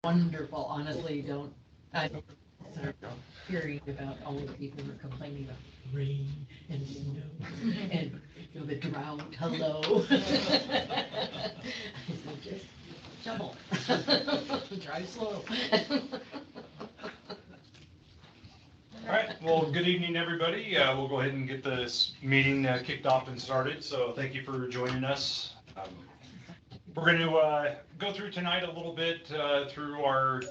wonderful. Honestly, I don't hearing about all the people who are complaining about rain and snow and the drought. Hello. I said, just shovel. Drive slow. All right, well, good evening, everybody. We'll go ahead and get this meeting kicked off and started, so thank you for joining us. We're going to go through tonight a little bit through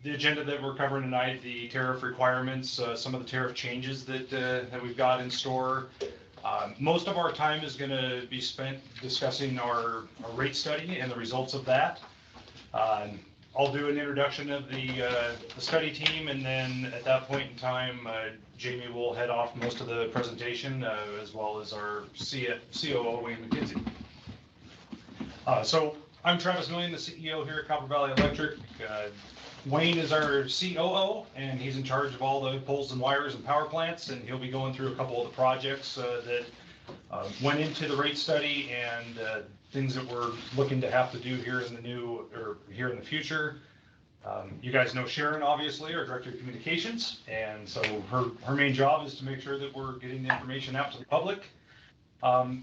the agenda that we're covering tonight, the tariff requirements, some of the tariff changes that we've got in store. Most of our time is going to be spent discussing our rate study and the results of that. I'll do an introduction of the study team, and then at that point in time, Jamie will head off most of the presentation, as well as our COO, Wayne McKenzie. So I'm Travis Millian, the CEO here at Copper Valley Electric. Wayne is our COO, and he's in charge of all the poles and wires and power plants, and he'll be going through a couple of the projects that went into the rate study and things that we're looking to have to do here in the future. You guys know Sharon, obviously, our Director of Communications, and so her main job is to make sure that we're getting the information out to the public.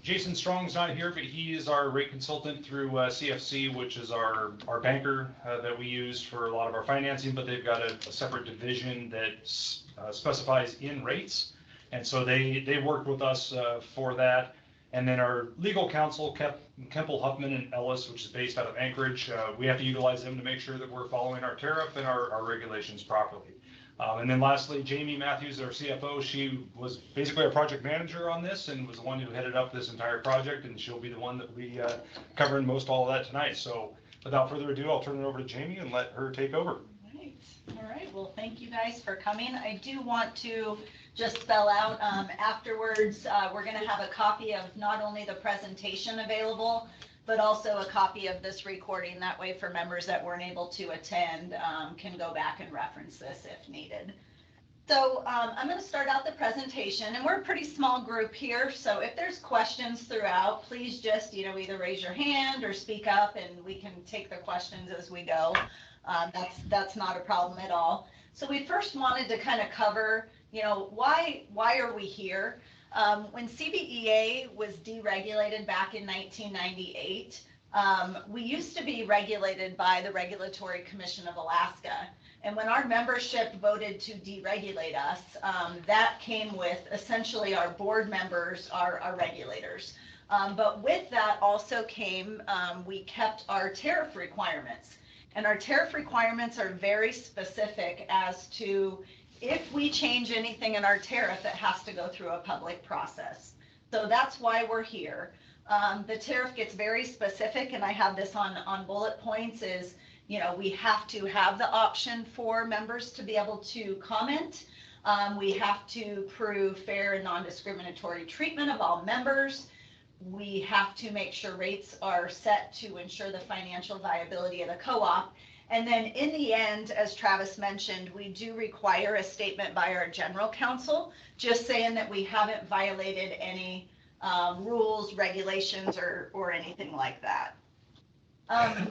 Jason Strong's not here, but he is our rate consultant through CFC, which is our banker that we use for a lot of our financing, but they've got a separate division that specifies in rates. And so they worked with us for that. And then our legal counsel, Kempel, Huffman, and Ellis, which is based out of Anchorage, we have to utilize them to make sure that we're following our tariff and our regulations properly. And then lastly, Jamie Matthews, our CFO, she was basically our project manager on this and was the one who headed up this entire project, and she'll be the one that we cover in most all of that tonight. So without further ado, I'll turn it over to Jamie and let her take over. All right. Well, thank you guys for coming. I do want to just spell out afterwards, we're going to have a copy of not only the presentation available, but also a copy of this recording. That way for members that weren't able to attend can go back and reference this if needed. So I'm going to start out the presentation, and we're a pretty small group here. So if there's questions throughout, please just, either raise your hand or speak up, and we can take the questions as we go. That's not a problem at all. So we first wanted to kind of cover, why are we here? When CVEA was deregulated back in 1998, we used to be regulated by the Regulatory Commission of Alaska. And when our membership voted to deregulate us, that came with essentially our board members are our regulators. But with that also came, we kept our tariff requirements. And our tariff requirements are very specific as to if we change anything in our tariff, it has to go through a public process. So that's why we're here. The tariff gets very specific, and I have this on bullet points, is, we have to have the option for members to be able to comment. We have to prove fair and non-discriminatory treatment of all members. We have to make sure rates are set to ensure the financial viability of the co-op. And then in the end, as Travis mentioned, we do require a statement by our general counsel, just saying that we haven't violated any rules, regulations, or anything like that.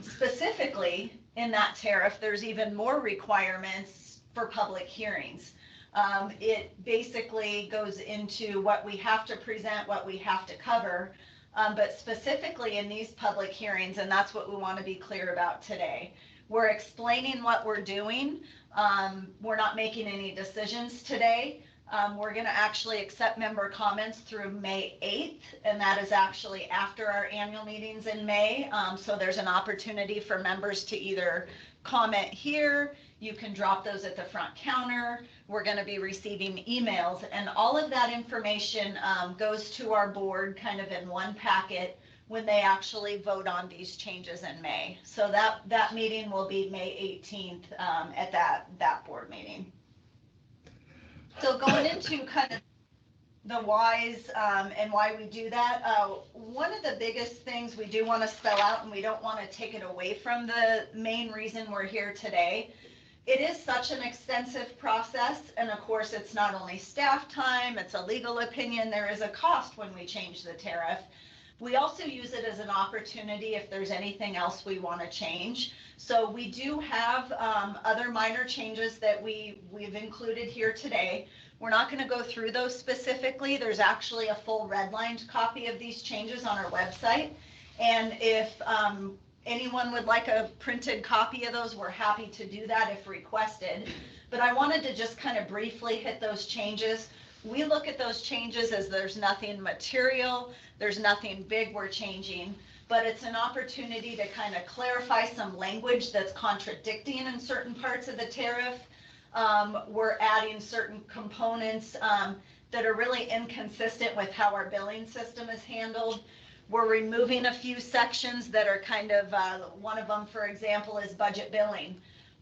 Specifically in that tariff, there's even more requirements for public hearings. It basically goes into what we have to present, what we have to cover, but specifically in these public hearings, and that's what we want to be clear about today. We're explaining what we're doing. We're not making any decisions today. We're going to actually accept member comments through May 8th, and that is actually after our annual meetings in May. So there's an opportunity for members to either comment here. You can drop those at the front counter. We're going to be receiving emails, and all of that information goes to our board kind of in one packet when they actually vote on these changes in May. So that meeting will be May 18th at that board meeting. So going into kind of the whys and why we do that, one of the biggest things we do want to spell out, and we don't want to take it away from the main reason we're here today, it is such an extensive process, and of course it's not only staff time, it's a legal opinion, there is a cost when we change the tariff. We also use it as an opportunity if there's anything else we want to change. So we do have other minor changes that we've included here today. We're not going to go through those specifically. There's actually a full redlined copy of these changes on our website. And if anyone would like a printed copy of those, we're happy to do that if requested. But I wanted to just kind of briefly hit those changes. We look at those changes as there's nothing material, there's nothing big we're changing, but it's an opportunity to kind of clarify some language that's contradicting in certain parts of the tariff. We're adding certain components that are really inconsistent with how our billing system is handled. We're removing a few sections that are kind of, one of them, for example, is budget billing.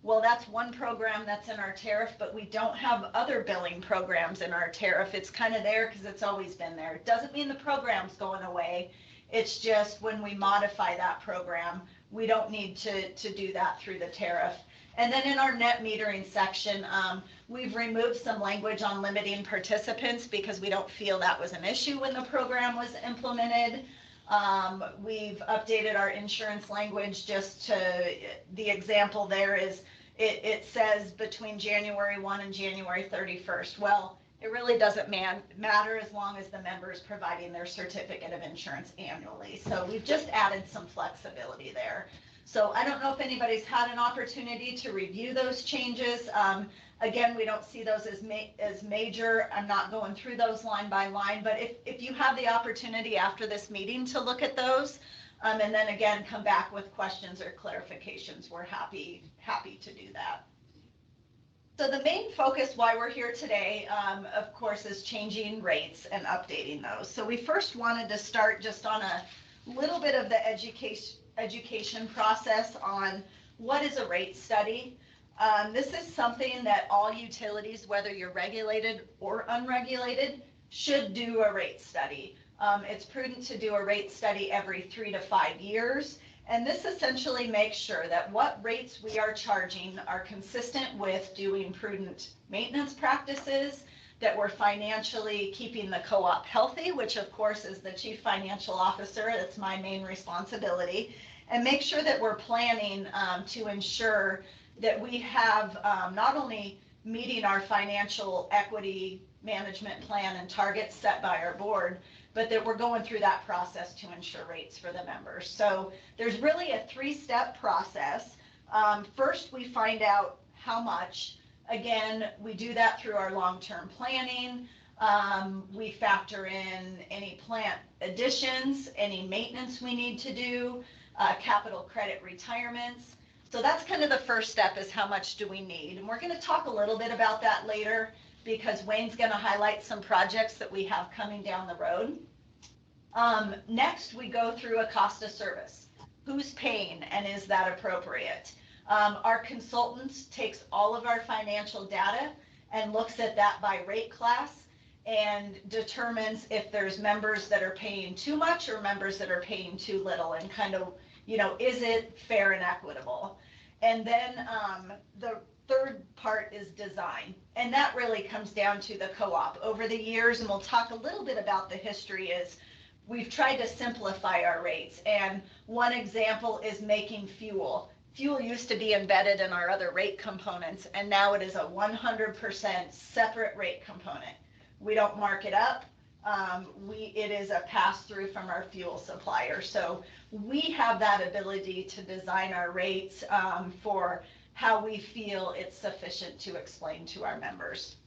Well, that's one program that's in our tariff, but we don't have other billing programs in our tariff. It's kind of there because it's always been there. It doesn't mean the program's going away. It's just when we modify that program, we don't need to do that through the tariff. And then in our net metering section, we've removed some language on limiting participants because we don't feel that was an issue when the program was implemented. We've updated our insurance language just to, the example there is, it says between January 1 and January 31st. Well, it really doesn't matter as long as the member is providing their certificate of insurance annually. So we've just added some flexibility there. So I don't know if anybody's had an opportunity to review those changes. Again, we don't see those as major. I'm not going through those line by line, but if you have the opportunity after this meeting to look at those, and then again, come back with questions or clarifications, we're happy to do that. So the main focus why we're here today, of course, is changing rates and updating those. So we first wanted to start just on a little bit of the education process on what is a rate study. This is something that all utilities, whether you're regulated or unregulated, should do a rate study. It's prudent to do a rate study every 3 to 5 years. And this essentially makes sure that what rates we are charging are consistent with doing prudent maintenance practices, that we're financially keeping the co-op healthy, which of course is the chief financial officer. That's my main responsibility. And make sure that we're planning to ensure that we have not only meeting our financial equity management plan and targets set by our board, but that we're going through that process to ensure rates for the members. So there's really a 3-step process. First, we find out how much. Again, we do that through our long-term planning. We factor in any plant additions, any maintenance we need to do, capital credit retirements. So that's kind of the first step, is how much do we need? And we're going to talk a little bit about that later, because Wayne's going to highlight some projects that we have coming down the road. Next, we go through a cost of service. Who's paying, and is that appropriate? Our consultant takes all of our financial data and looks at that by rate class and determines if there's members that are paying too much or members that are paying too little, and kind of, is it fair and equitable? And then the third part is design. And that really comes down to the co-op. Over the years, and we'll talk a little bit about the history, is we've tried to simplify our rates. And one example is making fuel. Fuel used to be embedded in our other rate components, and now it is a 100% separate rate component. We don't mark it up. It is a pass-through from our fuel supplier. So we have that ability to design our rates for how we feel it's sufficient to explain to our members.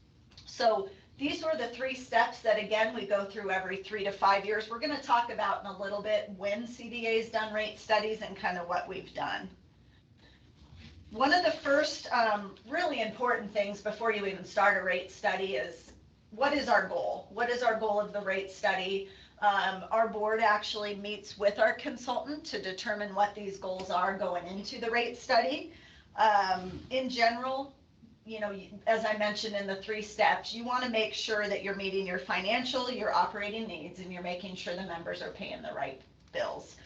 So these were the 3 steps that, again, we go through every 3 to 5 years. We're going to talk about in a little bit when CVEA's done rate studies and kind of what we've done. One of the first really important things before you even start a rate study is, what is our goal? What is our goal of the rate study? Our board actually meets with our consultant to determine what these goals are going into the rate study. In general, as I mentioned in the 3 steps, you want to make sure that you're meeting your financial, your operating needs, and you're making sure the members are paying the right bills.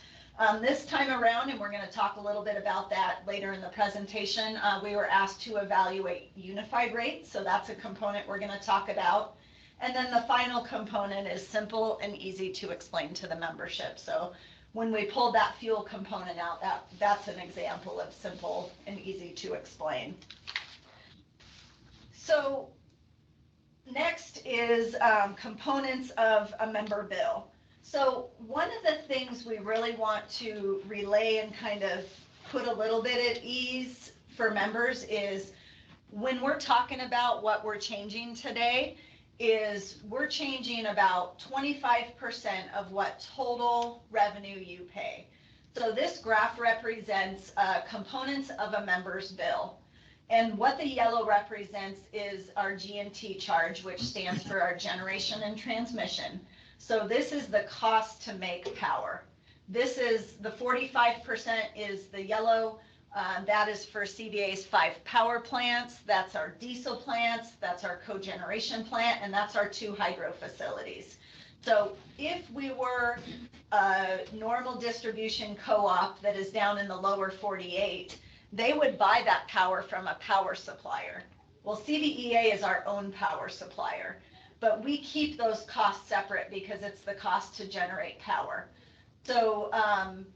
This time around, and we're going to talk a little bit about that later in the presentation, we were asked to evaluate unified rates, so that's a component we're going to talk about. And then the final component is simple and easy to explain to the membership. So when we pulled that fuel component out, that's an example of simple and easy to explain. So next is components of a member bill. So one of the things we really want to relay and kind of put a little bit at ease for members is when we're talking about what we're changing today, is we're changing about 25% of what total revenue you pay. So this graph represents components of a member's bill. And what the yellow represents is our G&T charge, which stands for our generation and transmission. So this is the cost to make power. This is the 45% is the yellow. That is for CVEA's 5 power plants. That's our diesel plants. That's our cogeneration plant, and that's our 2 hydro facilities. So if we were a normal distribution co-op that is down in the lower 48, they would buy that power from a power supplier. Well, CVEA is our own power supplier, but we keep those costs separate because it's the cost to generate power. So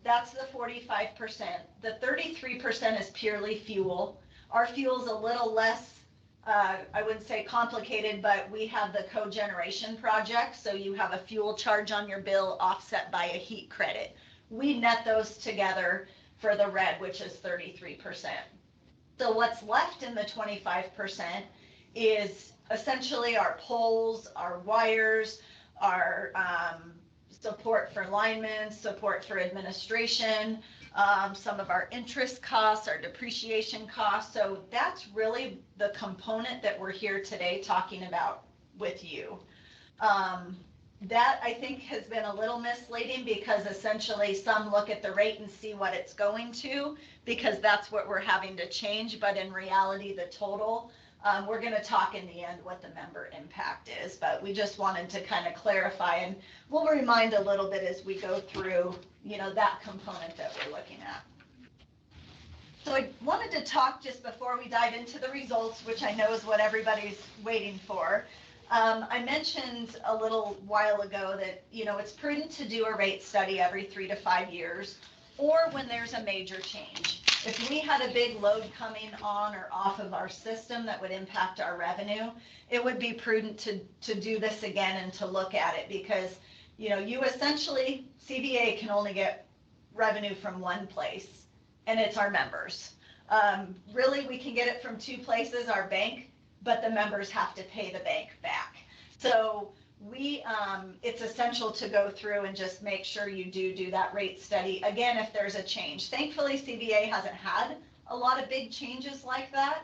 that's the 45%. The 33% is purely fuel. Our fuel's a little less, I wouldn't say complicated, but we have the cogeneration project. So you have a fuel charge on your bill offset by a heat credit. We net those together for the red, which is 33%. So what's left in the 25% is essentially our poles, our wires, our support for linemen, support for administration, some of our interest costs, our depreciation costs. So that's really the component that we're here today talking about with you. That I think has been a little misleading because essentially some look at the rate and see what it's going to, because that's what we're having to change. But in reality, the total, we're going to talk in the end what the member impact is, but we just wanted to kind of clarify, and we'll remind a little bit as we go through, you know, that component that we're looking at. So I wanted to talk just before we dive into the results, which I know is what everybody's waiting for. I mentioned a little while ago that, you know, it's prudent to do a rate study every 3 to 5 years, or when there's a major change. If we had a big load coming on or off of our system that would impact our revenue, it would be prudent to do this again and to look at it because, you know, you essentially, CVEA can only get revenue from one place, and it's our members. Really, we can get it from 2 places, our bank, but the members have to pay the bank back. So it's essential to go through and just make sure you do that rate study again if there's a change. Thankfully, CVEA hasn't had a lot of big changes like that,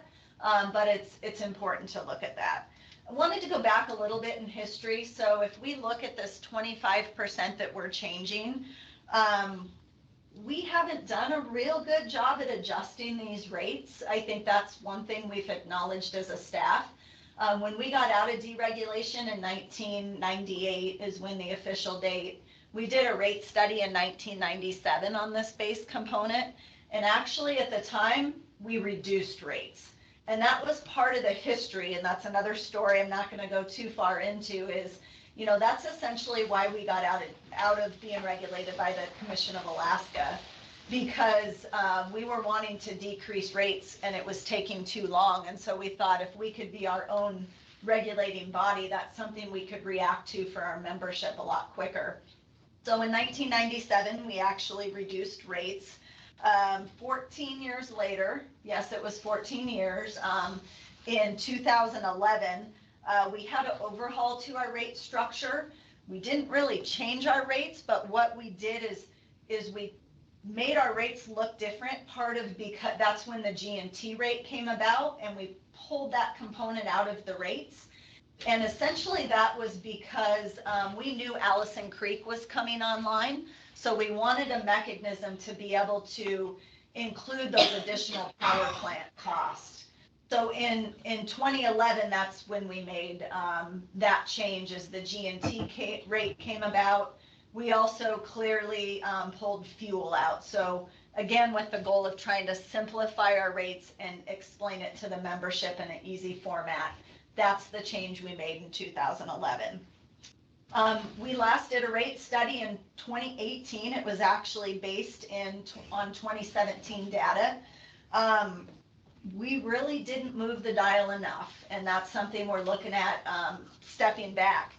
but it's important to look at that. I wanted to go back a little bit in history. So if we look at this 25% that we're changing, we haven't done a real good job at adjusting these rates. I think that's one thing we've acknowledged as a staff. When we got out of deregulation in 1998 is when the official date, we did a rate study in 1997 on this base component. And actually at the time, we reduced rates. And that was part of the history. And that's another story I'm not going to go too far into is, you know, that's essentially why we got out of being regulated by the Commission of Alaska, because we were wanting to decrease rates and it was taking too long. And so we thought if we could be our own regulating body, that's something we could react to for our membership a lot quicker. So in 1997, we actually reduced rates. 14 years later, yes, it was 14 years, in 2011, we had an overhaul to our rate structure. We didn't really change our rates, but what we did is we made our rates look different. Part of because that's when the G&T rate came about, and we pulled that component out of the rates. And essentially that was because we knew Allison Creek was coming online. So we wanted a mechanism to be able to include those additional power plant costs. So in 2011, that's when we made that change as the G&T rate came about. We also clearly pulled fuel out. So again, with the goal of trying to simplify our rates and explain it to the membership in an easy format. That's the change we made in 2011. We last did a rate study in 2018. It was actually based on 2017 data. We really didn't move the dial enough, and that's something we're looking at stepping back.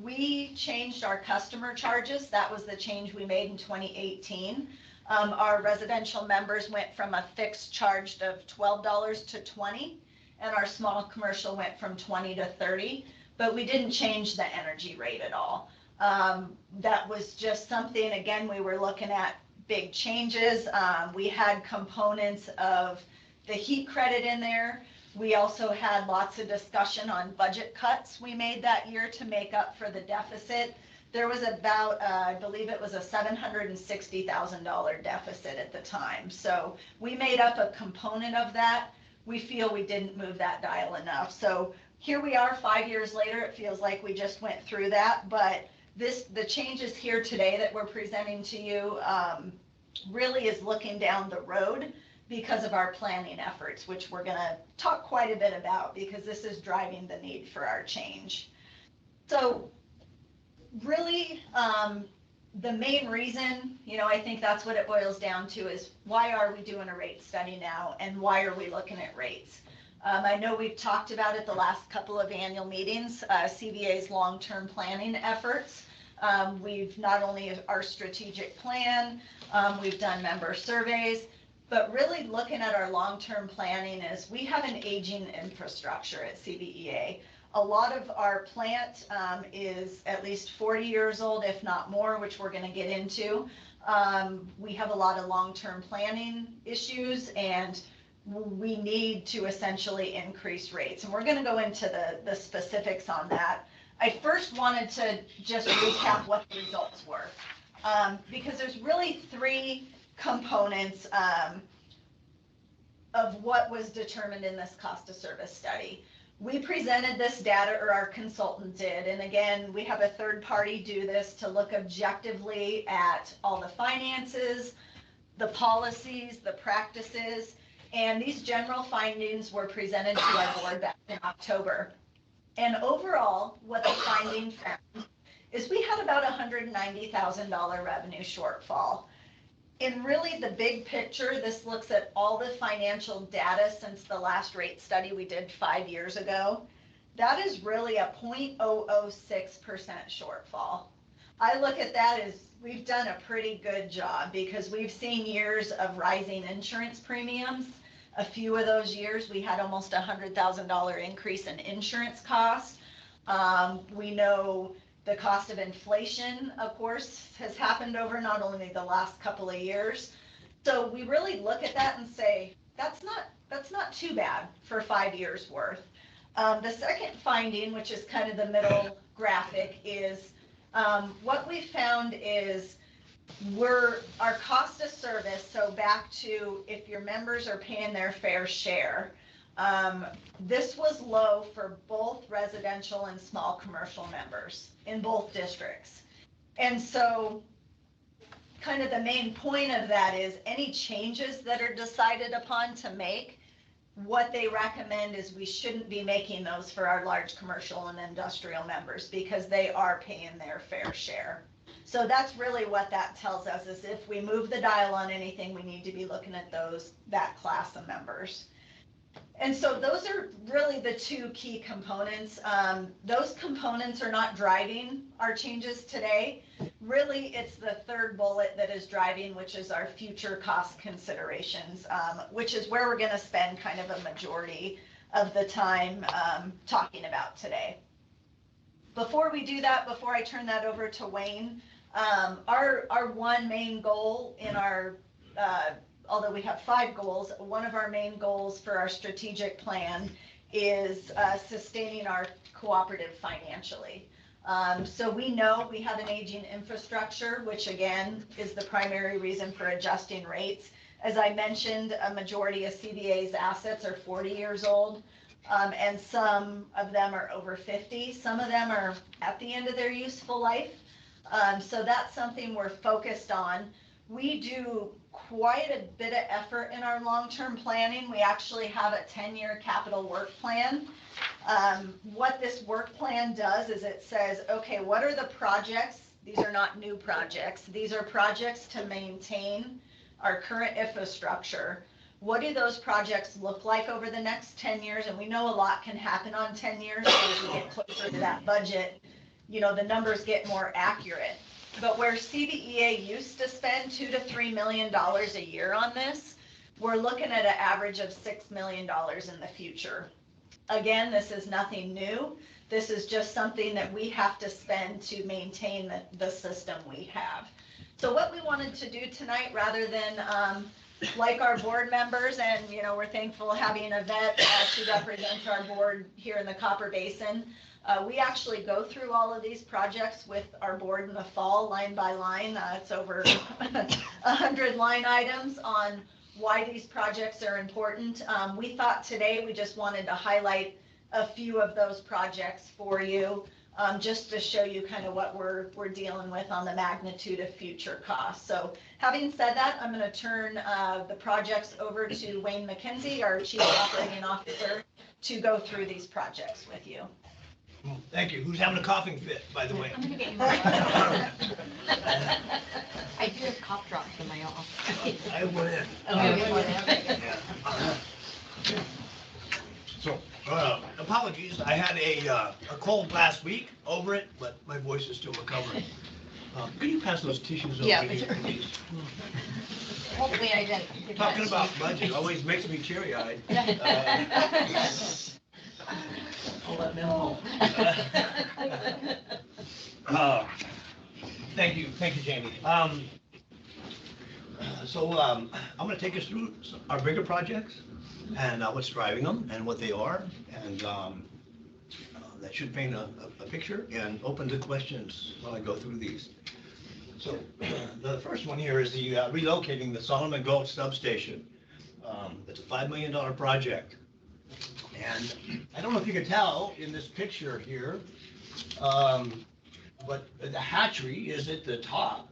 We changed our customer charges. That was the change we made in 2018. Our residential members went from a fixed charge of $12 to $20, and our small commercial went from 20 to 30, but we didn't change the energy rate at all. That was just something, again, we were looking at big changes. We had components of the heat credit in there. We also had lots of discussion on budget cuts we made that year to make up for the deficit. There was about, I believe it was a $760,000 deficit at the time. So we made up a component of that. We feel we didn't move that dial enough. So here we are 5 years later. It feels like we just went through that, but the changes here today that we're presenting to you really is looking down the road because of our planning efforts, which we're gonna talk quite a bit about because this is driving the need for our change. So really, the main reason, I think that's what it boils down to is why are we doing a rate study now and why are we looking at rates? I know we've talked about it the last couple of annual meetings, CVEA's long-term planning efforts. We've not only our strategic plan, we've done member surveys, but really looking at our long-term planning is we have an aging infrastructure at CVEA. A lot of our plant is at least 40 years old, if not more, which we're going to get into. We have a lot of long-term planning issues, and we need to essentially increase rates. And we're going to go into the specifics on that. I first wanted to just recap what the results were, because there's really three components of what was determined in this cost of service study. We presented this data, or our consultant did, and again, we have a third party do this to look objectively at all the finances, the policies, the practices, and these general findings were presented to our board back in October. And overall, what the finding found is we had about $190,000 revenue shortfall. In really the big picture, this looks at all the financial data since the last rate study we did 5 years ago. That is really a 0.006% shortfall. I look at that as we've done a pretty good job because we've seen years of rising insurance premiums. A few of those years, we had almost $100,000 increase in insurance costs. We know the cost of inflation, of course, has happened over not only the last couple of years. So we really look at that and say, that's not too bad for 5 years worth. The second finding, which is kind of the middle graphic, is what we found is our cost of service, so back to if your members are paying their fair share, this was low for both residential and small commercial members in both districts. And so kind of the main point of that is any changes that are decided upon to make, what they recommend is we shouldn't be making those for our large commercial and industrial members because they are paying their fair share. So that's really what that tells us is if we move the dial on anything, we need to be looking at that class of members. And so those are really the two key components. Those components are not driving our changes today. Really, it's the third bullet that is driving, which is our future cost considerations, which is where we're going to spend kind of a majority of the time talking about today. Before we do that, before I turn that over to Wayne, our one main goal in our although we have 5 goals, one of our main goals for our strategic plan is sustaining our cooperative financially. So we know we have an aging infrastructure, which again is the primary reason for adjusting rates. As I mentioned, a majority of CVEA's assets are 40 years old, and some of them are over 50. Some of them are at the end of their useful life. So that's something we're focused on. We do quite a bit of effort in our long-term planning. We actually have a 10-year capital work plan. What this work plan does is it says, okay, what are the projects? These are not new projects. These are projects to maintain our current infrastructure. What do those projects look like over the next 10 years? And we know a lot can happen on 10 years. So as we get closer to that budget, you know, the numbers get more accurate. But where CVEA used to spend $2 to $3 million a year on this, we're looking at an average of $6 million in the future. Again, this is nothing new. This is just something that we have to spend to maintain the system we have. So what we wanted to do tonight, rather than like our board members, and you know, we're thankful having Yvette, she represents our board here in the Copper Basin. We actually go through all of these projects with our board in the fall, line by line. It's over 100 line items on why these projects are important. We thought today we just wanted to highlight a few of those projects for you, just to show you kind of what we're dealing with on the magnitude of future costs. So having said that, I'm going to turn the projects over to Wayne McKenzie, our Chief Operating Officer, to go through these projects with you. Thank you. Who's having a coughing fit, by the way? I'm gonna get you. I do have cough drops in my office. I went in. Okay. Yeah. So, apologies. I had a cold last week over it, but my voice is still recovering. Could you pass those tissues over Yeah, here, sure. please? Hopefully I didn't. Talking about budget always makes me teary-eyed. I'll let them know. Thank you, Jamie. So I'm going to take us through our bigger projects and what's driving them and what they are, and that should paint a picture and open to questions while I go through these. So the first one here is the relocating the Solomon Gulch substation. It's a $5 million project. And I don't know if you can tell in this picture here, but the hatchery is at the top,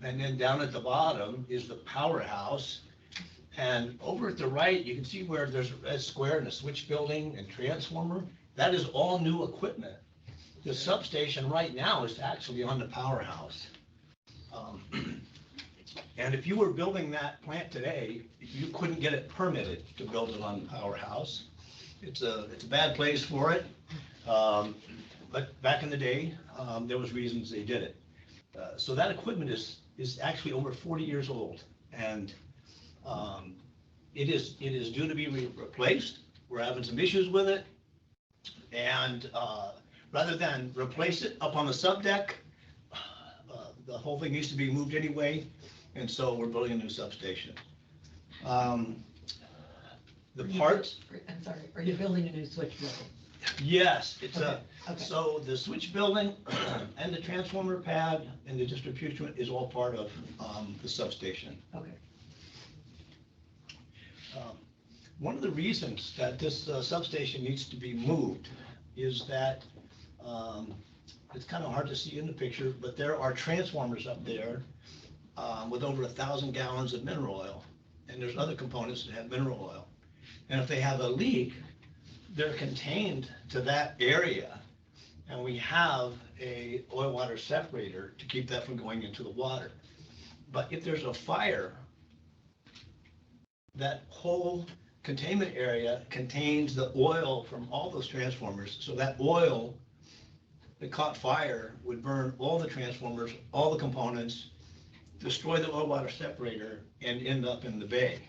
and then down at the bottom is the powerhouse. And over at the right, you can see where there's a square and a switch building and transformer. That is all new equipment. The substation right now is actually on the powerhouse. And if you were building that plant today, you couldn't get it permitted to build it on the powerhouse. It's a bad place for it, but back in the day, there was reasons they did it. So that equipment is actually over 40 years old, and it is due to be replaced. We're having some issues with it, and rather than replace it up on the subdeck, the whole thing needs to be moved anyway, and so we're building a new substation. The parts. I'm sorry, are you building a new switch building? Yes, it's Okay. so the switch building and the transformer pad and the distribution is all part of the substation. Okay. One of the reasons that this substation needs to be moved is that it's kind of hard to see in the picture, but there are transformers up there with over 1,000 gallons of mineral oil, and there's other components that have mineral oil. And if they have a leak, they're contained to that area. And we have a oil water separator to keep that from going into the water. But if there's a fire, that whole containment area contains the oil from all those transformers. So that oil that caught fire would burn all the transformers, all the components, destroy the oil water separator, and end up in the bay.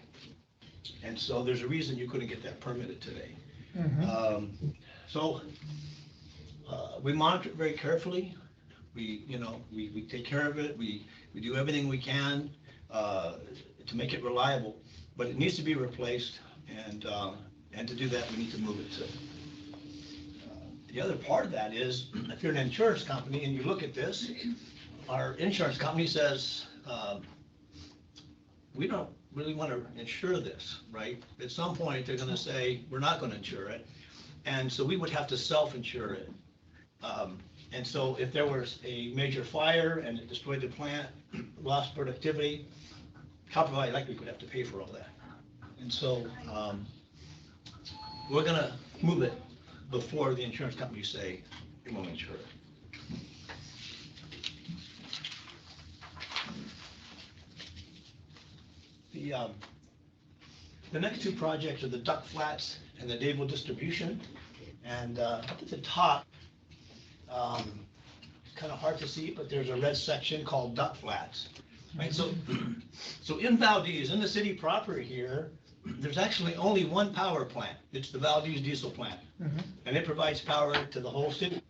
And so there's a reason you couldn't get that permitted today. Mm-hmm. We monitor it very carefully. We take care of it. We do everything we can to make it reliable, but it needs to be replaced, and to do that, we need to move it to. The other part of that is, if you're an insurance company and you look at this, our insurance company says, we don't really want to insure this, right? At some point, they're going to say, we're not going to insure it. And so we would have to self-insure it. And so if there was a major fire and it destroyed the plant, lost productivity, Copper Valley Electric would have to pay for all that. And so, we're gonna move it before the insurance companies say it won't insure it. The next two projects are the Duck Flats and the Dayville Distribution. And up at the top, it's kind of hard to see, but there's a red section called Duck Flats. Right, so in Valdez, in the city proper here, there's actually only one power plant. It's the Valdez diesel plant. And it provides power to the whole city.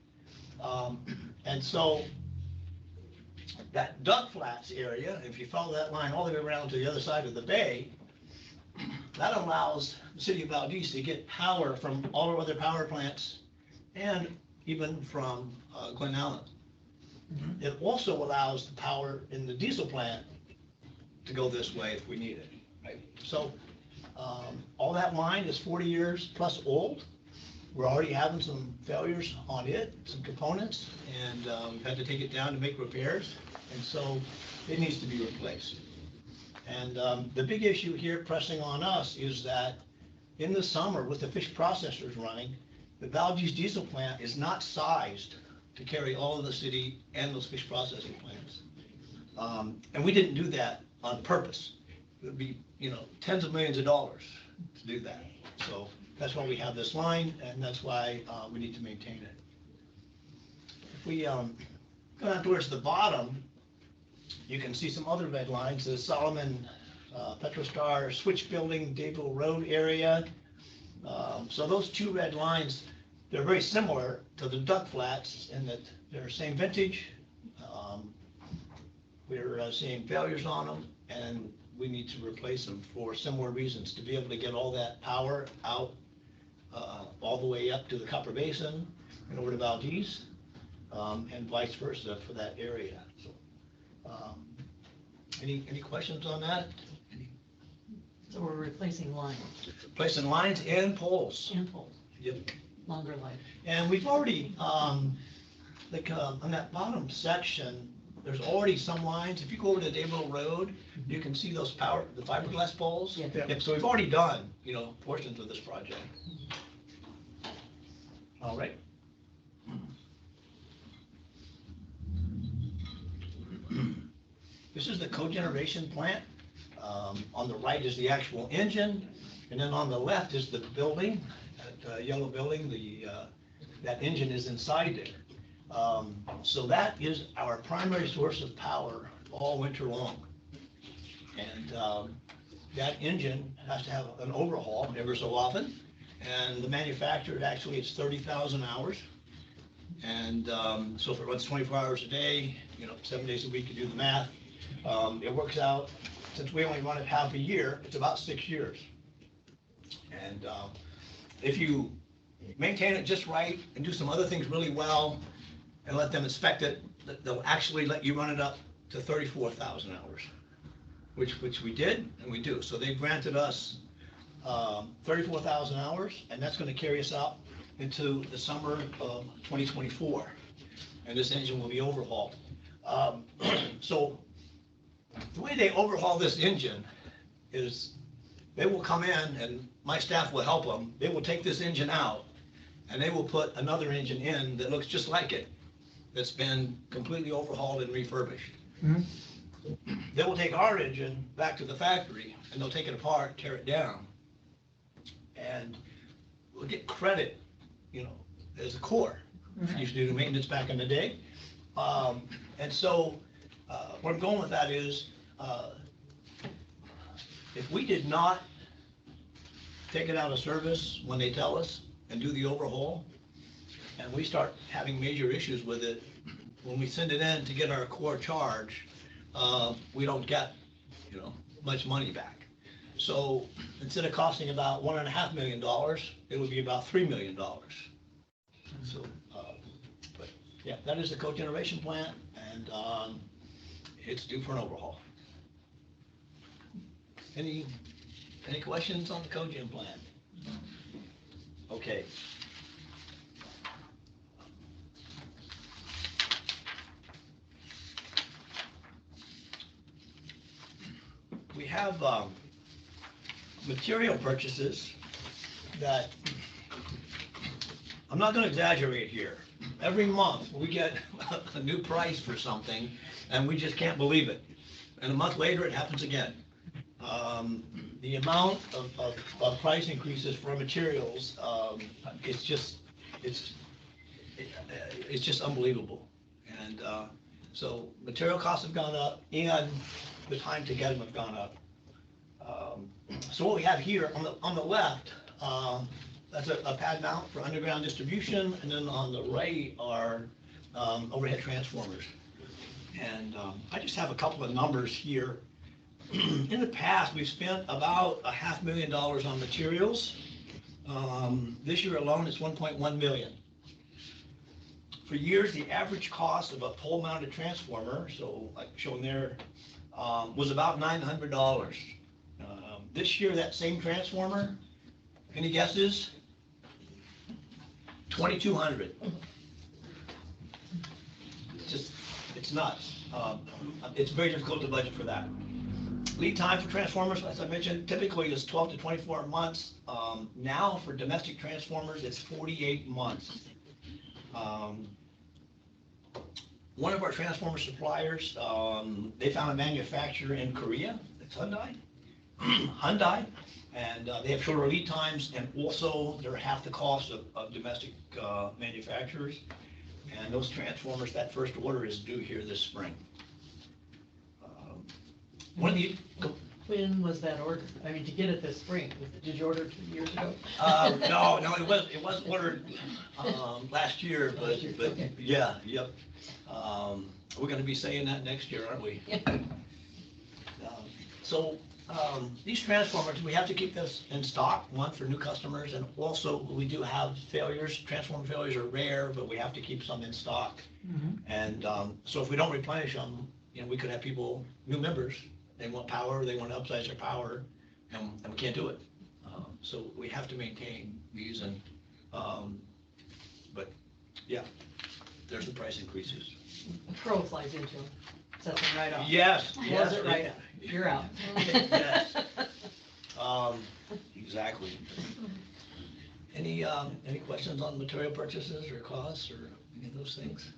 And so that Duck Flats area, if you follow that line all the way around to the other side of the bay, that allows the city of Valdez to get power from all our other power plants and even from Glen Allen. It also allows the power in the diesel plant to go this way if we need it, right? So all that line is 40 years plus old. We're already having some failures on it, some components, and we've had to take it down to make repairs. And so it needs to be replaced. And the big issue here pressing on us is that in the summer with the fish processors running, the Valdez diesel plant is not sized to carry all of the city and those fish processing plants. And we didn't do that on purpose. It would be, tens of millions of dollars to do that. So that's why we have this line, and that's why we need to maintain it. If we go down towards the bottom, you can see some other red lines, the Solomon, Petrostar, Switch Building, Dayville Road area. So those two red lines, they're very similar to the Duck Flats in that they're same vintage. We're seeing failures on them, and we need to replace them for similar reasons, to be able to get all that power out all the way up to the Copper Basin and over to Valdez, and vice versa for that area. So, any questions on that? So we're replacing lines Replacing lines and poles. and poles, Yep. longer life. And we've already, on that bottom section, there's already some lines. If you go over to Dayville Road, you can see those the fiberglass poles. Yeah. Yep, so we've already done, portions of this project. All right. This is the cogeneration plant. On the right is the actual engine, and then on the left is the building, that yellow building. That engine is inside there. So that is our primary source of power all winter long. And that engine has to have an overhaul ever so often. And the manufacturer, actually, it's 30,000 hours. And so if it runs 24 hours a day, 7 days a week, you do the math, it works out, since we only run it half a year, it's about 6 years. And if you maintain it just right and do some other things really well and let them inspect it, they'll actually let you run it up to 34,000 hours, which we did and we do. So they granted us 34,000 hours, and that's going to carry us out into the summer of 2024, and this engine will be overhauled. So the way they overhaul this engine is they will come in, and my staff will help them. They will take this engine out, and they will put another engine in that looks just like it, that's been completely overhauled and refurbished. They will take our engine back to the factory, and they'll take it apart, tear it down, and we'll get credit, as a core. We used to do the maintenance back in the day. And so where I'm going with that is, if we did not take it out of service when they tell us and do the overhaul, and we start having major issues with it, when we send it in to get our core charge, we don't get, much money back. So instead of costing about $1.5 million, it would be about $3 million. So, but yeah, that is the cogeneration plant, and it's due for an overhaul. Any questions on the cogen plant? Okay. We have, material purchases that, I'm not gonna exaggerate here. Every month, we get a new price for something, and we just can't believe it. And a month later, it happens again. The amount of price increases for materials, it's just unbelievable. And, so material costs have gone up, and the time to get them have gone up. So what we have here on the left, that's a pad mount for underground distribution, and then on the right are overhead transformers. And I just have a couple of numbers here. In the past, we've spent about $500,000 on materials. This year alone, it's 1.1 million. For years, the average cost of a pole-mounted transformer, so like shown there, was about $900. This year, that same transformer, any guesses? 2,200. It's nuts. It's very difficult to budget for that. Lead time for transformers, as I mentioned, typically is 12 to 24 months. Now for domestic transformers, it's 48 months. One of our transformer suppliers, they found a manufacturer in Korea, it's Hyundai. Hyundai, and they have shorter lead times, and also they're half the cost of domestic manufacturers. And those transformers, that first order is due here this spring. One of the, When was that order? I mean, to get it this spring, did you order 2 years ago? no, it was ordered last year, but Okay. yeah, yep. We're gonna be saying that next year, aren't we? So these transformers, we have to keep this in stock, one for new customers, and also we do have failures. Transformer failures are rare, but we have to keep some in stock. And so if we don't replenish them, you know, we could have people, new members, they want power, they want to upsize their power, and we can't do it. So we have to maintain these, and but yeah, there's the price increases. A crow flies into them, sets them right off. Yes, Was yes. it right? You're out. Yes. Exactly. Any questions on material purchases or costs or any of those things?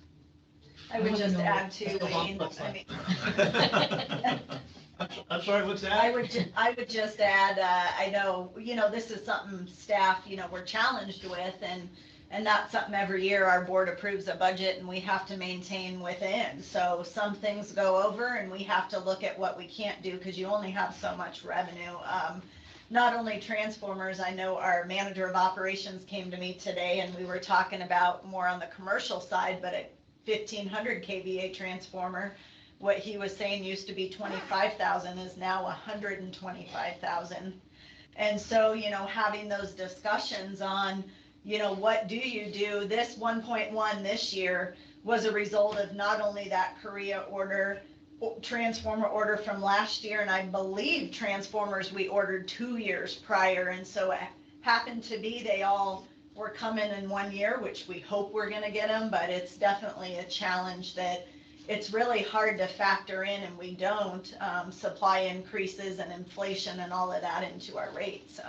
I would just add to, Wayne, I mean, I'm sorry, what's that? I would just add, I know, you know, this is something staff, you know, we're challenged with, and that's something every year our board approves a budget and we have to maintain within. So some things go over and we have to look at what we can't do because you only have so much revenue. Not only transformers, I know our manager of operations came to me today and we were talking about more on the commercial side, but a 1,500 kVA transformer, what he was saying used to be 25,000 is now 125,000. And so, you know, having those discussions on, you know, what do you do? This 1.1 this year was a result of not only that Korea order, transformer order from last year, and I believe transformers we ordered 2 years prior. And so it happened to be they all were coming in 1 year, which we hope we're going to get them, but it's definitely a challenge that it's really hard to factor in, and we don't, supply increases and inflation and all of that into our rates.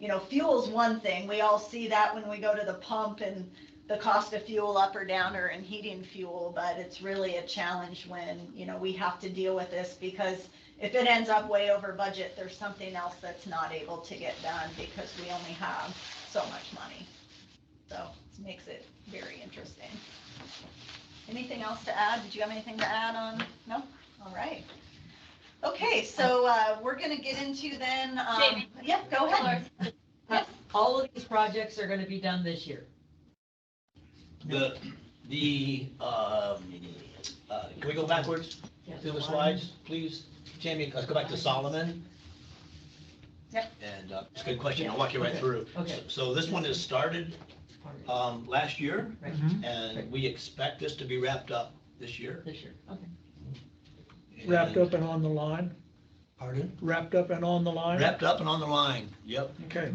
You know, fuel's one thing. We all see that when we go to the pump and the cost of fuel up or down, or in heating fuel, but it's really a challenge when, you know, we have to deal with this, because if it ends up way over budget, there's something else that's not able to get done because we only have so much money. So it makes it very interesting. Anything else to add? Did you have anything to add on? No? All right. Okay, so we're gonna get into then, Jamie? yeah, go ahead. All of these projects are gonna be done this year. Can we go backwards through the slides, please? Jamie, let's go back to Solomon. Yep. And it's a good question. I'll walk you right Okay. through. Okay. So this one is started last year, Right. and we expect this to be wrapped up this year. This year, okay. Wrapped up and on the line? Pardon? Wrapped up and on the line? Wrapped up and on the line, yep. Okay.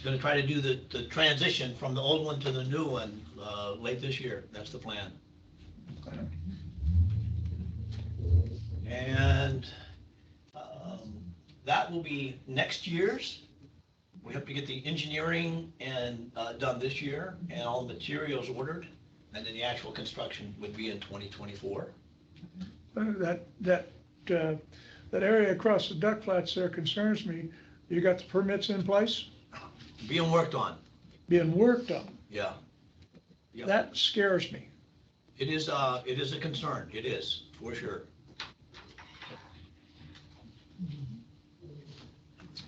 Gonna try to do the transition from the old one to the new one late this year. That's the plan. And that will be next year's. We have to get the engineering and, done this year and all the materials ordered. And then the actual construction would be in 2024. That area across the duck flats there concerns me. You got the permits in place, Being worked on, being worked on. yeah. Yep. That scares me. It is a concern, it is, for sure.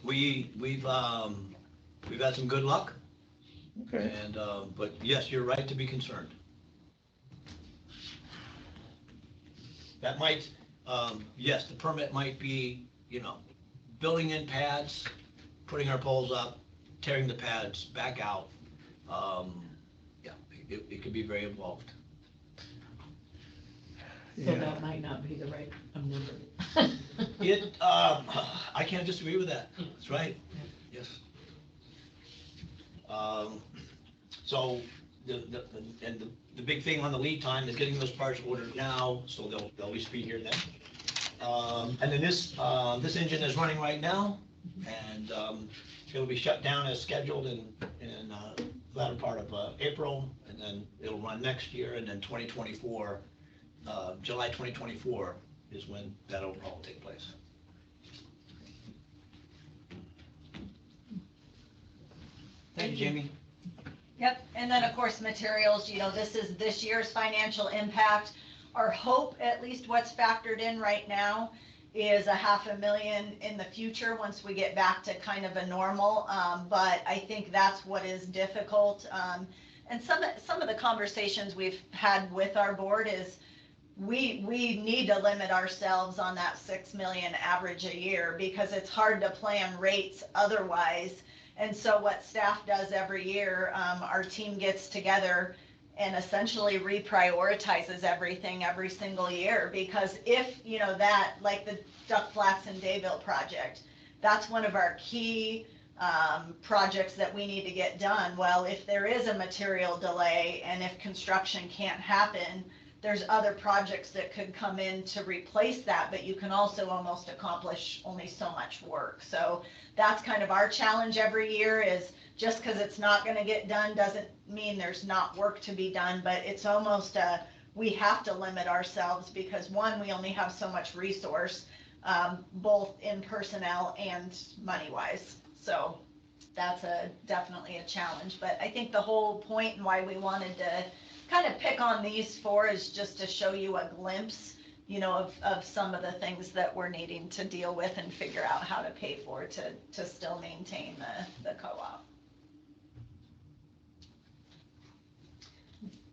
We've had some good luck, Okay. and, but yes, you're right to be concerned. That might, yes, the permit might be, building in pads, putting our poles up, tearing the pads back out. Yeah, it could be very involved. So Yeah. that might not be the right number. I can't disagree with that, that's right, yes. So, the big thing on the lead time is getting those parts ordered now, so they'll at least be here then. And then this engine is running right now, and, it'll be shut down as scheduled in the latter part of, April, and then it'll run next year, and then 2024, July 2024 is when that overhaul will take place. Thank you, Jamie. Yep, and then of course, materials, this is this year's financial impact. Our hope, at least what's factored in right now, is $500,000 in the future once we get back to kind of a normal, but I think that's what is difficult. And some of the conversations we've had with our board is we need to limit ourselves on that 6 million average a year, because it's hard to plan rates otherwise. And so what staff does every year, our team gets together and essentially reprioritizes everything every single year, because if, that, like the Duck Flats and Dayville project, that's one of our key projects that we need to get done. Well, if there is a material delay and if construction can't happen, there's other projects that could come in to replace that, but you can also almost accomplish only so much work. So that's kind of our challenge every year, is just because it's not going to get done doesn't mean there's not work to be done, but it's almost we have to limit ourselves, because one, we only have so much resource, both in personnel and money wise. So that's definitely a challenge. But I think the whole point and why we wanted to kind of pick on these four is just to show you a glimpse, of some of the things that we're needing to deal with and figure out how to pay for to still maintain the co-op.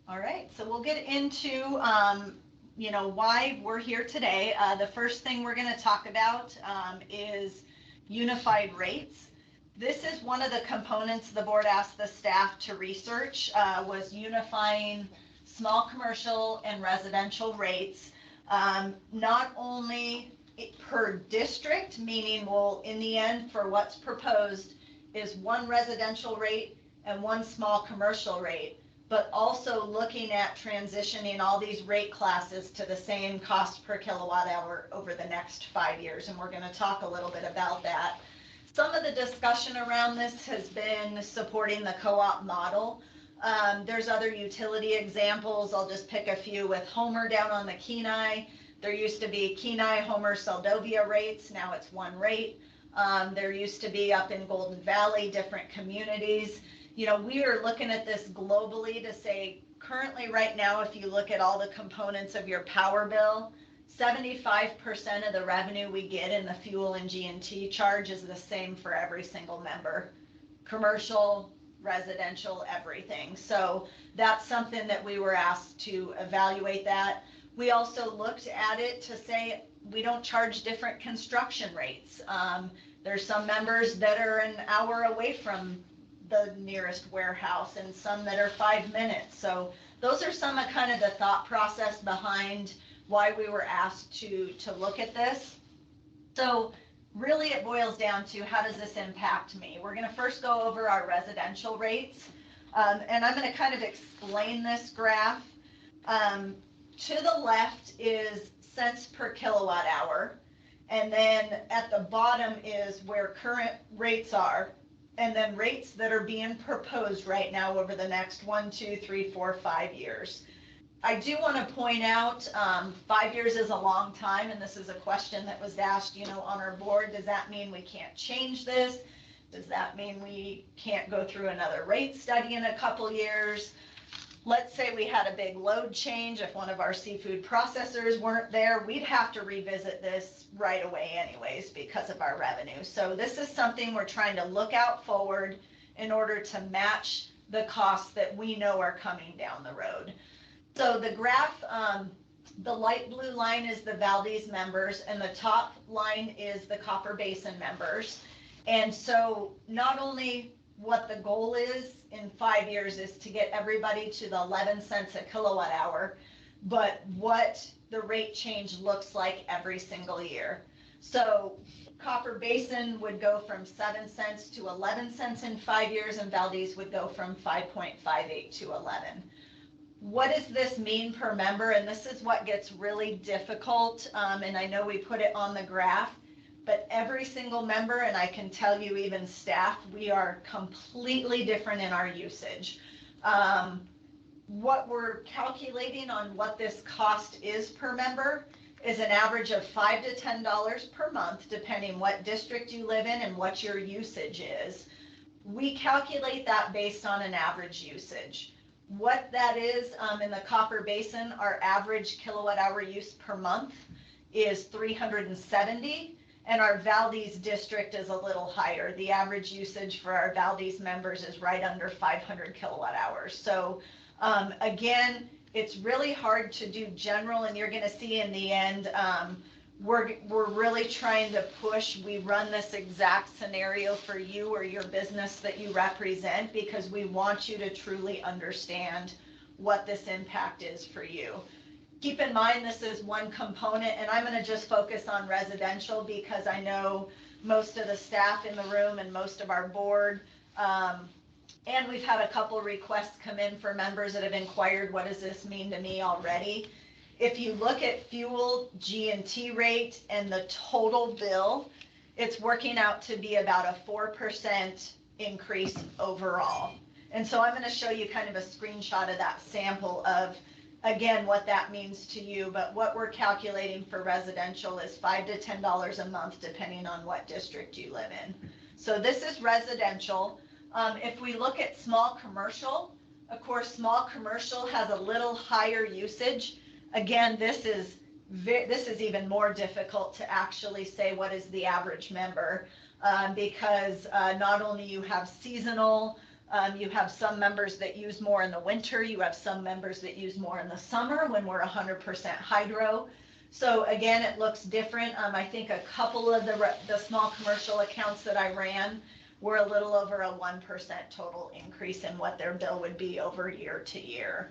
All right, so we'll get into, why we're here today. The first thing we're going to talk about is unified rates. This is one of the components the board asked the staff to research, was unifying small commercial and residential rates, not only per district, meaning, well, in the end, for what's proposed is one residential rate and one small commercial rate, but also looking at transitioning all these rate classes to the same cost per kilowatt hour over the next 5 years. And we're going to talk a little bit about that. Some of the discussion around this has been supporting the co-op model. There's other utility examples. I'll just pick a few with Homer down on the Kenai. There used to be Kenai, Homer, Seldovia rates. Now it's one rate. There used to be up in Golden Valley, different communities. We are looking at this globally to say, currently right now, if you look at all the components of your power bill, 75% of the revenue we get in the fuel and G&T charge is the same for every single member. Commercial, residential, everything. So that's something that we were asked to evaluate that. We also looked at it to say we don't charge different construction rates. There's some members that are an hour away from the nearest warehouse and some that are 5 minutes. So those are some of kind of the thought process behind why we were asked to look at this. So really it boils down to, how does this impact me? We're going to first go over our residential rates, and I'm going to kind of explain this graph. To the left is cents per kilowatt hour, And then at the bottom is where current rates are, and then rates that are being proposed right now over the next 1, 2, 3, 4, 5 years. I do want to point out, 5 years is a long time, and this is a question that was asked, on our board. Does that mean we can't change this? Does that mean we can't go through another rate study in a couple years? Let's say we had a big load change. If one of our seafood processors weren't there, we'd have to revisit this right away anyways because of our revenue. So this is something we're trying to look out forward in order to match the costs that we know are coming down the road. So the graph, the light blue line is the Valdez members, and the top line is the Copper Basin members. And so not only what the goal is in 5 years is to get everybody to the 11 cents a kilowatt hour, but what the rate change looks like every single year. So Copper Basin would go from 7 cents to 11 cents in 5 years, and Valdez would go from 5.58 to 11. What does this mean per member? And this is what gets really difficult, and I know we put it on the graph, but every single member, and I can tell you even staff, we are completely different in our usage. What we're calculating on what this cost is per member is an average of $5 to $10 per month, depending what district you live in and what your usage is. We calculate that based on an average usage. What that is, in the Copper Basin, our average kilowatt hour use per month is 370. And our Valdez district is a little higher. The average usage for our Valdez members is right under 500 kilowatt hours. So again, it's really hard to do general, and you're gonna see in the end, we're really trying to push. We run this exact scenario for you or your business that you represent because we want you to truly understand what this impact is for you. Keep in mind, this is one component, and I'm gonna just focus on residential because I know most of the staff in the room and most of our board, and we've had a couple requests come in for members that have inquired, what does this mean to me already? If you look at fuel, G&T rate, and the total bill, it's working out to be about a 4% increase overall. And so I'm gonna show you kind of a screenshot of that sample of, again, what that means to you, but what we're calculating for residential is $5 to $10 a month, depending on what district you live in. So this is residential. If we look at small commercial, of course, small commercial has a little higher usage. Again, this is even more difficult to actually say what is the average member, because not only you have seasonal, you have some members that use more in the winter. You have some members that use more in the summer when we're 100% hydro. So again, it looks different. I think a couple of the small commercial accounts that I ran were a little over a 1% total increase in what their bill would be over year to year.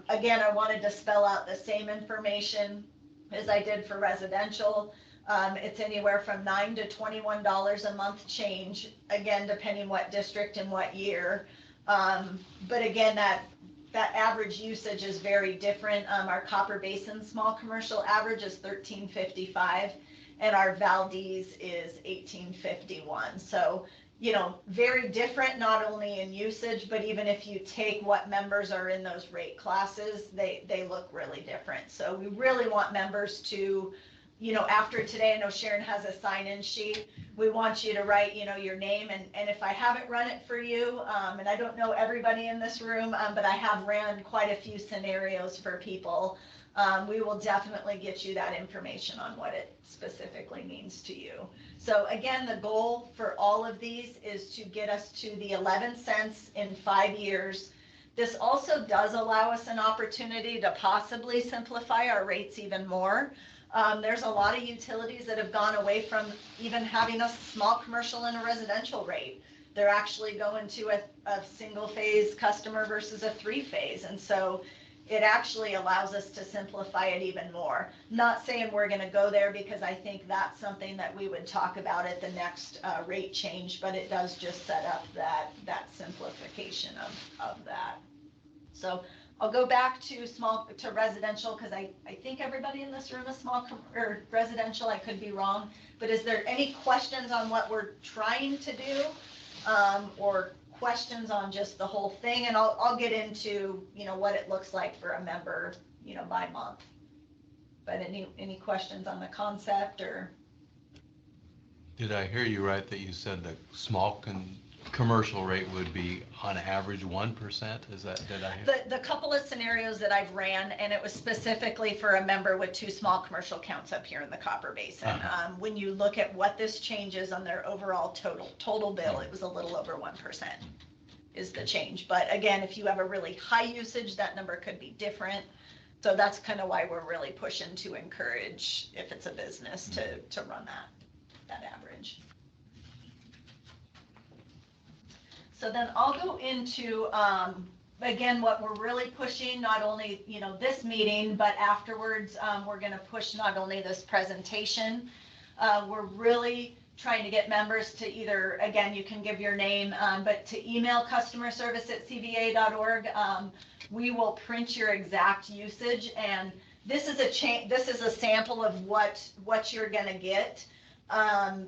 Again, I wanted to spell out the same information as I did for residential. It's anywhere from $9 to $21 a month change, again, depending what district and what year. But again, that average usage is very different. Our Copper Basin small commercial average is $13.55, and our Valdez is $18.51. So, very different, not only in usage, but even if you take what members are in those rate classes, they look really different. So we really want members to, after today, I know Sharon has a sign-in sheet. We want you to write, your name, and if I haven't run it for you, and I don't know everybody in this room, but I have ran quite a few scenarios for people, we will definitely get you that information on what it specifically means to you. So again, the goal for all of these is to get us to the 11 cents in 5 years. This also does allow us an opportunity to possibly simplify our rates even more. There's a lot of utilities that have gone away from even having a small commercial and a residential rate. They're actually going to a single phase customer versus a 3-phase. And so it actually allows us to simplify it even more. Not saying we're going to go there because I think that's something that we would talk about at the next rate change, but it does just set up that simplification of that. So I'll go back to residential, because I think everybody in this room is or residential, I could be wrong. But is there any questions on what we're trying to do? Or questions on just the whole thing? And I'll get into, what it looks like for a member, by month. But any questions on the concept or? Did I hear you right that you said the small commercial rate would be on average 1%? Did I hear? The couple of scenarios that I've ran, and it was specifically for a member with 2 small commercial counts up here in the Copper Basin. When you look at what this changes on their overall total bill, it was a little over 1% is the change. But again, if you have a really high usage, that number could be different. So that's kind of why we're really pushing to encourage, if it's a business, to run that average. So then I'll go into, again, what we're really pushing, not only, this meeting, but afterwards, we're going to push not only this presentation. We're really trying to get members to either, again, you can give your name, but to email customerservice@cvea.org. We will print your exact usage, and this is a sample of what you're going to get.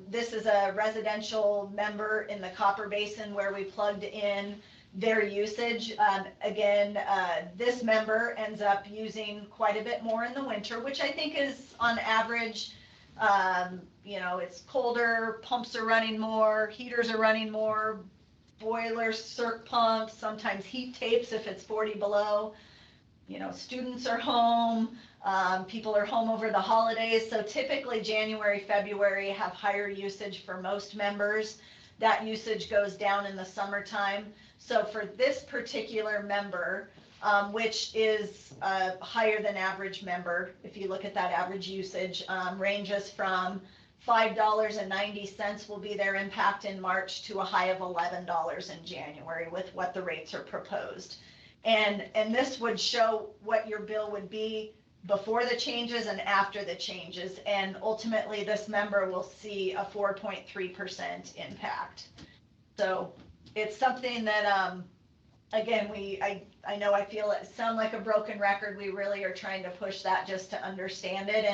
This is a residential member in the Copper Basin where we plugged in their usage. Again, this member ends up using quite a bit more in the winter, which I think is on average. It's colder, pumps are running more, heaters are running more, boilers, circ pumps, sometimes heat tapes if it's 40 below. Students are home, people are home over the holidays. So typically January, February have higher usage for most members. That usage goes down in the summertime. So for this particular member, which is a higher than average member, if you look at that average usage, ranges from $5.90 will be their impact in March to a high of $11 in January with what the rates are proposed. And this would show what your bill would be before the changes and after the changes. And ultimately this member will see a 4.3% impact. So it's something that, again, I know I feel it sound like a broken record. We really are trying to push that just to understand it.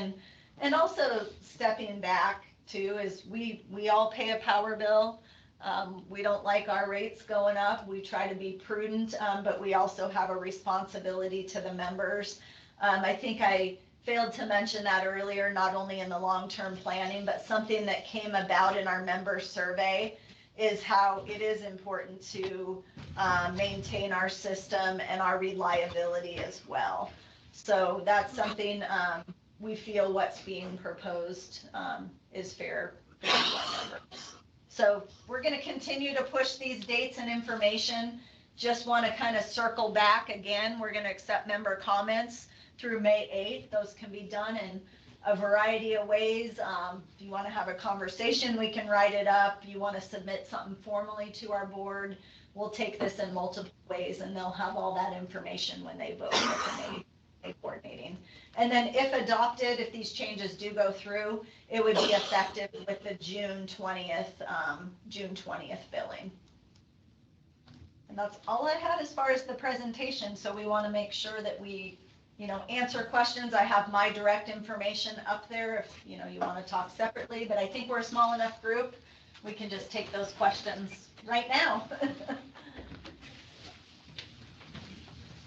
And also stepping back too is we all pay a power bill. We don't like our rates going up. We try to be prudent, but we also have a responsibility to the members. I think I failed to mention that earlier, not only in the long-term planning, but something that came about in our member survey is how it is important to maintain our system and our reliability as well. So that's something we feel what's being proposed is fair to our members. So we're going to continue to push these dates and information. Just want to kind of circle back again. We're going to accept member comments through May 8th. Those can be done in a variety of ways. If you want to have a conversation, we can write it up. You want to submit something formally to our board, we'll take this in multiple ways, and they'll have all that information when they vote at the May board meeting. And then if adopted, if these changes do go through, it would be effective with the June 20th billing. And that's all I had as far as the presentation. So we want to make sure that we, answer questions. I have my direct information up there if, you want to talk separately, but I think we're a small enough group. We can just take those questions right now.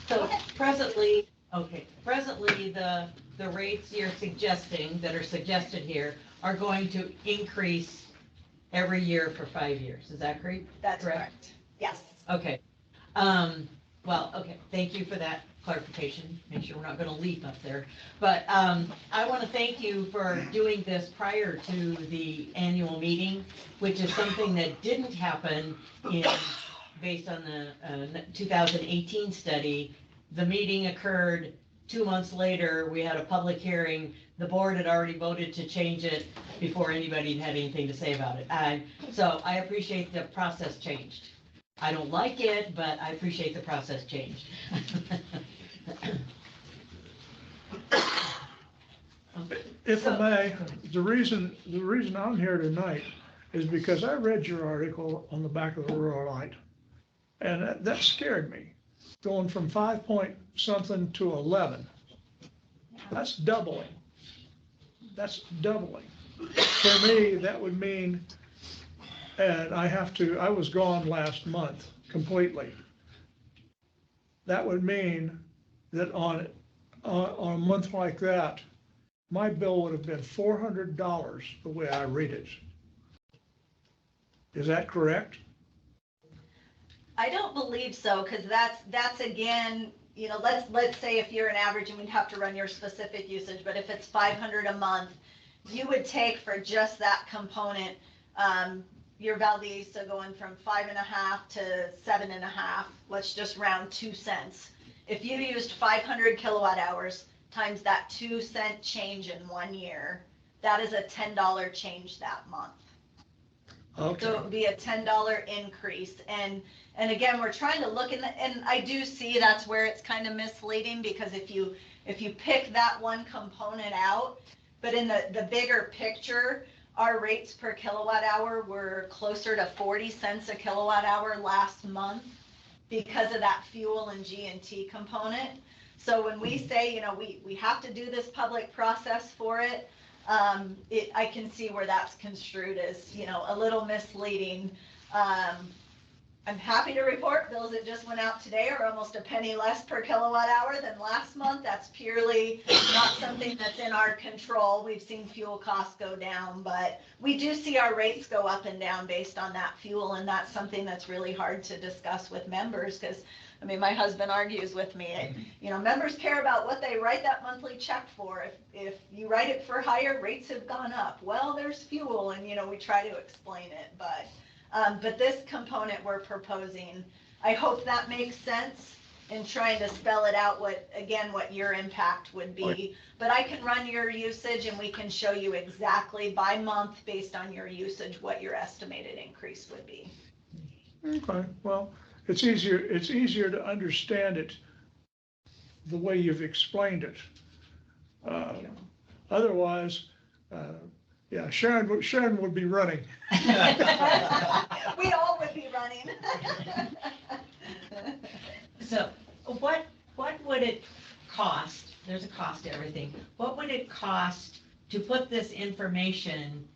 So presently, the rates you're suggesting that are suggested here are going to increase every year for 5 years. Is that correct? That's correct. Yes. Okay. Okay. Thank you for that clarification. Make sure we're not going to leap up there. But I want to thank you for doing this prior to the annual meeting, which is something that didn't happen based on the 2018 study. The meeting occurred 2 months later. We had a public hearing. The board had already voted to change it before anybody had anything to say about it. So I appreciate the process changed. I don't like it, but I appreciate the process changed. If I may, the reason I'm here tonight is because I read your article on the back of the Rural Light, and that scared me. going from 5 point something to 11. That's doubling. That's doubling. For me, that would mean, and I was gone last month completely. That would mean that on a month like that, my bill would have been $400 the way I read it. Is that correct? I don't believe so, because that's again, let's say if you're an average, and we'd have to run your specific usage, but if it's 500 a month, you would take for just that component, your Valdez going from 5.5 to 7.5, let's just round 2 cents. If you used 500 kilowatt hours times that 2 cent change in 1 year, that is a $10 change that month. Okay. So it would be a $10 increase. And again, we're trying to look and I do see that's where it's kind of misleading, because if you pick that one component out, but in the bigger picture, our rates per kilowatt hour were closer to 40 cents a kilowatt hour last month because of that fuel and G&T component. So when we say, we have to do this public process for it, I can see where that's construed as, a little misleading. I'm happy to report bills that just went out today are almost a penny less per kilowatt hour than last month. That's purely not something that's in our control. We've seen fuel costs go down, but we do see our rates go up and down based on that fuel, and that's something that's really hard to discuss with members, because my husband argues with me. Members care about what they write that monthly check for. If you write it for higher, rates have gone up. Well, there's fuel, and we try to explain it, but this component we're proposing, I hope that makes sense in trying to spell it out what your impact would be. But I can run your usage and we can show you exactly by month based on your usage what your estimated increase would be. Okay, well, it's easier to understand it the way you've explained it. Otherwise, yeah, Sharon would be running. We all would be running. So what would it cost? There's a cost to everything. What would it cost to put this information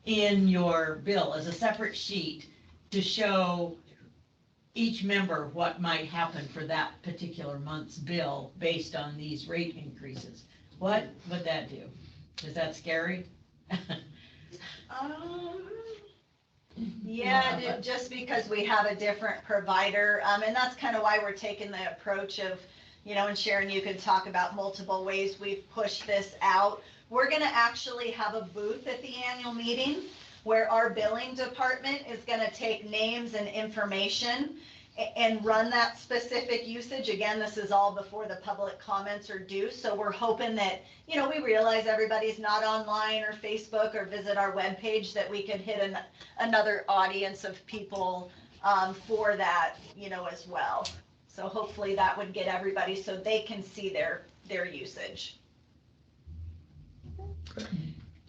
in your bill as a separate sheet to show each member what might happen for that particular month's bill based on these rate increases? What would that do? Is that scary? Yeah, just because we have a different provider, and that's kind of why we're taking the approach of, and Sharon, you could talk about multiple ways we've pushed this out. We're going to actually have a booth at the annual meeting where our billing department is going to take names and information and run that specific usage. Again, this is all before the public comments are due. So we're hoping that, we realize everybody's not online or Facebook or visit our webpage, that we could hit another audience of people for that, as well. So hopefully that would get everybody so they can see their usage.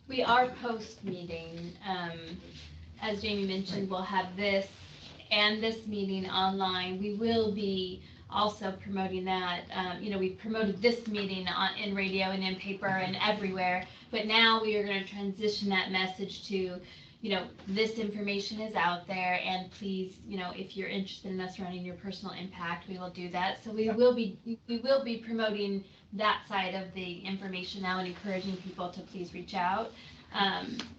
We are post-meeting. As Jamie mentioned, we'll have this and this meeting online. We will be also promoting that. We promoted this meeting in radio and in paper and everywhere, but now we are going to transition that message to, this information is out there, and please, if you're interested in us running your personal impact, we will do that. So we will be promoting that side of the information now and encouraging people to please reach out.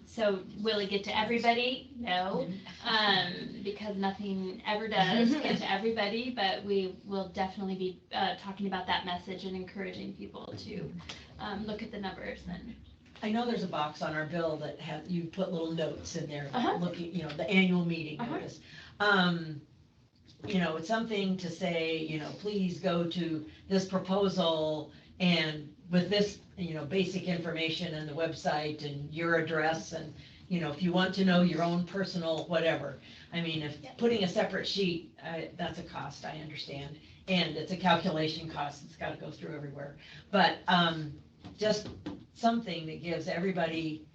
So will it get to everybody? No, because nothing ever does get to everybody, but we will definitely be talking about that message and encouraging people to look at the numbers. And I know there's a box on our bill that you put little notes in there, Uh-huh. looking, the annual meeting Uh-huh. notice. It's something to say, please go to this proposal and with this, basic information and the website and your address and, if you want to know your own personal whatever. If putting a separate sheet, that's a cost, I understand. And it's a calculation cost, it's gotta go through everywhere. But just something that gives everybody,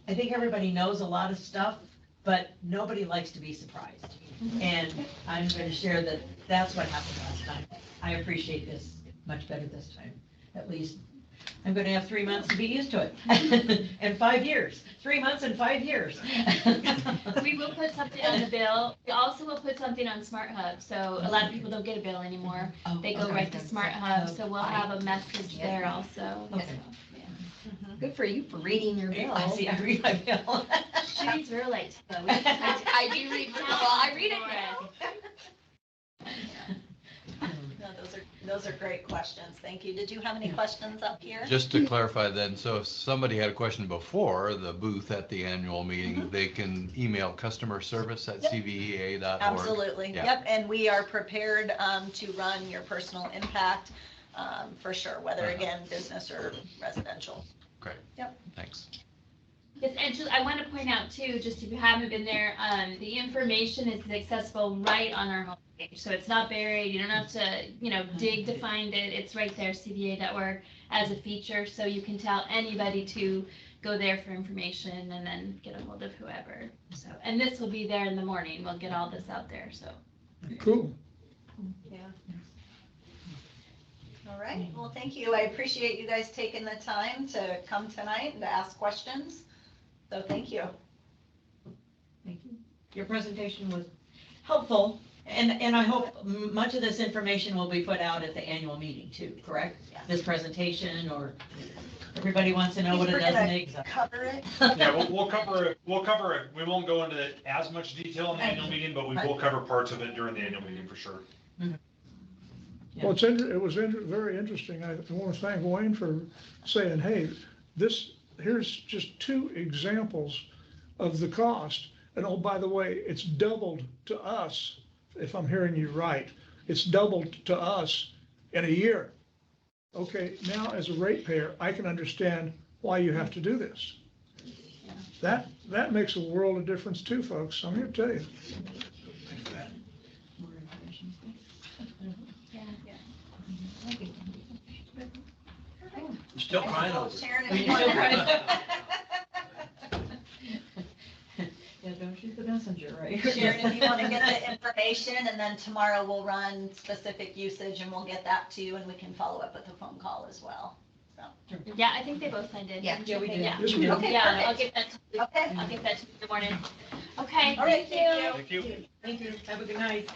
I think everybody knows a lot of stuff, but nobody likes to be surprised. And I'm going to share that that's what happened last time. I appreciate this much better this time. At least I'm going to have 3 months to be used to it. And 5 years, 3 months and 5 years. We will put something on the bill. We also will put something on Smart Hub, so a lot of people don't get a bill anymore. Oh, They go okay. right to Smart Hub, so we'll have a message there also. Okay. Good for you for reading your bill. I see, I read my bill. She reads real late, so. I do read, well, I read it now. No, those are great questions. Thank you. Did you have any questions up here? Just to clarify then, so if somebody had a question before the booth at the annual meeting, they can email customerservice@cvea.org. Absolutely. Yeah. Yep. And we are prepared to run your personal impact for sure, whether again, business or residential. Great. Yep. Thanks. Yes, and I want to point out too, just if you haven't been there, the information is accessible right on our homepage. So it's not buried. You don't have to, dig to find it. It's right there, cva.org, as a feature. So you can tell anybody to go there for information and then get a hold of whoever. So, and this will be there in the morning. We'll get all this out there. So. Cool. Yeah. All right. Well, thank you. I appreciate you guys taking the time to come tonight and to ask questions. So thank you. Thank you. Your presentation was helpful, and I hope much of this information will be put out at the annual meeting too, correct? Yeah. This presentation, or everybody wants to know what it does and exactly. Cover it. Yeah, we'll cover it. We won't go into as much detail in the annual meeting, but we will cover parts of it during the annual meeting for sure. Yeah. Well, it was very interesting. I want to thank Wayne for saying, hey, here's just 2 examples of the cost. And oh, by the way, it's doubled to us, if I'm hearing you right. It's doubled to us in a year. Okay, now as a ratepayer, I can understand why you have to do this. That makes a world of difference too, folks. I'm here to tell you. More information. I'm still crying over it. Sharon, Are if you you want still to- crying? Yeah, don't shoot the messenger, right? Sharon, if you want to get the information, and then tomorrow we'll run specific usage and we'll get that to you, and we can follow up with a phone call as well. Yeah, I think they both signed in. Yeah. Yeah, we did. Yeah. Yes, we did. Okay, Yeah, I'll perfect. get that to you. Okay. I'll get that to you in the morning. Okay, All right, thank you. Thank you. Thank you. Have a good night.